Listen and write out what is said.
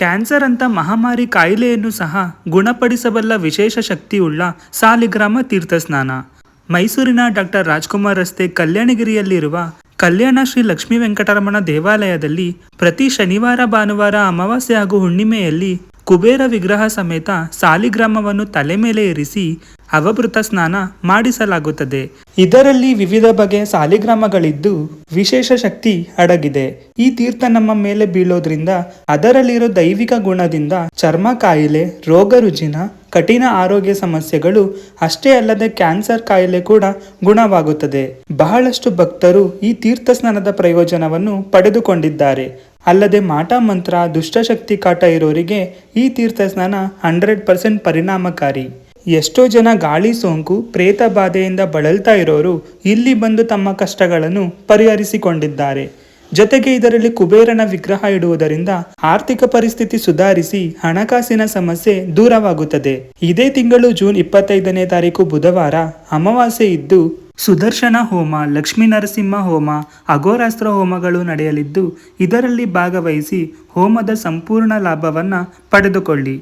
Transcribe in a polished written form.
Cancer ಅಂತ ಮಹಾಮಾರಿ ಕಾಯಿಲೆಯನ್ನು ಸಹ ಗುಣಪಡಿಸಬಲ್ಲ ವಿಶೇಷ ಶಕ್ತಿಯುಳ್ಳ ಸಾಲಿಗ್ರಾಮ ತೀರ್ಥಸ್ನಾನ. ಮೈಸೂರಿನ ಡಾಕ್ಟರ್ ರಾಜ್ಕುಮಾರ್ ರಸ್ತೆ ಕಲ್ಯಾಣಗಿರಿಯಲ್ಲಿರುವ ಕಲ್ಯಾಣ ಶ್ರೀ ಲಕ್ಷ್ಮೀ ವೆಂಕಟರಮಣ ದೇವಾಲಯದಲ್ಲಿ ಪ್ರತಿ ಶನಿವಾರ, ಭಾನುವಾರ, ಅಮಾವಾಸ್ಯೆ ಹಾಗೂ ಹುಣ್ಣಿಮೆಯಲ್ಲಿ ಕುಬೇರ ವಿಗ್ರಹ ಸಮೇತ ಸಾಲಿಗ್ರಾಮವನ್ನು ತಲೆ ಮೇಲೆ ಇರಿಸಿ ಅವಭೃತ ಸ್ನಾನ ಮಾಡಿಸಲಾಗುತ್ತದೆ. ಇದರಲ್ಲಿ ವಿವಿಧ ಬಗೆಯ ಸಾಲಿಗ್ರಾಮಗಳಿದ್ದು ವಿಶೇಷ ಶಕ್ತಿ ಅಡಗಿದೆ. ಈ ತೀರ್ಥ ನಮ್ಮ ಮೇಲೆ ಬೀಳೋದ್ರಿಂದ ಅದರಲ್ಲಿರೋ ದೈವಿಕ ಗುಣದಿಂದ ಚರ್ಮ ಕಾಯಿಲೆ, ರೋಗ ರುಜಿನ, ಕಠಿಣ ಆರೋಗ್ಯ ಸಮಸ್ಯೆಗಳು ಅಷ್ಟೇ ಅಲ್ಲದೆ ಕ್ಯಾನ್ಸರ್ ಕಾಯಿಲೆ ಕೂಡ ಗುಣವಾಗುತ್ತದೆ. ಬಹಳಷ್ಟು ಭಕ್ತರು ಈ ತೀರ್ಥ ಸ್ನಾನದ ಪ್ರಯೋಜನವನ್ನು ಪಡೆದುಕೊಂಡಿದ್ದಾರೆ. ಅಲ್ಲದೆ ಮಾಟ ಮಂತ್ರ, ದುಷ್ಟಶಕ್ತಿ ಕಾಟ ಇರೋರಿಗೆ ಈ ತೀರ್ಥ ಸ್ನಾನ 100% ಪರಿಣಾಮಕಾರಿ. ಎಷ್ಟೋ ಜನ ಗಾಳಿ ಸೋಂಕು, ಪ್ರೇತ ಬಾಧೆಯಿಂದ ಬಳಲ್ತಾ ಇರೋರು ಇಲ್ಲಿ ಬಂದು ತಮ್ಮ ಕಷ್ಟಗಳನ್ನು ಪರಿಹರಿಸಿಕೊಂಡಿದ್ದಾರೆ. ಜೊತೆಗೆ ಇದರಲ್ಲಿ ಕುಬೇರನ ವಿಗ್ರಹ ಇಡುವುದರಿಂದ ಆರ್ಥಿಕ ಪರಿಸ್ಥಿತಿ ಸುಧಾರಿಸಿ ಹಣಕಾಸಿನ ಸಮಸ್ಯೆ ದೂರವಾಗುತ್ತದೆ. ಇದೇ ತಿಂಗಳು ಜೂನ್ 25ನೇ ತಾರೀಕು ಬುಧವಾರ ಅಮಾವಾಸ್ಯೆ ಇದ್ದು ಸುದರ್ಶನ ಹೋಮ, ಲಕ್ಷ್ಮೀ ನರಸಿಂಹ ಹೋಮ, ಅಘೋರಾಸ್ತ್ರ ಹೋಮಗಳು ನಡೆಯಲಿದ್ದು ಇದರಲ್ಲಿ ಭಾಗವಹಿಸಿ ಹೋಮದ ಸಂಪೂರ್ಣ ಲಾಭವನ್ನ ಪಡೆದುಕೊಳ್ಳಿ.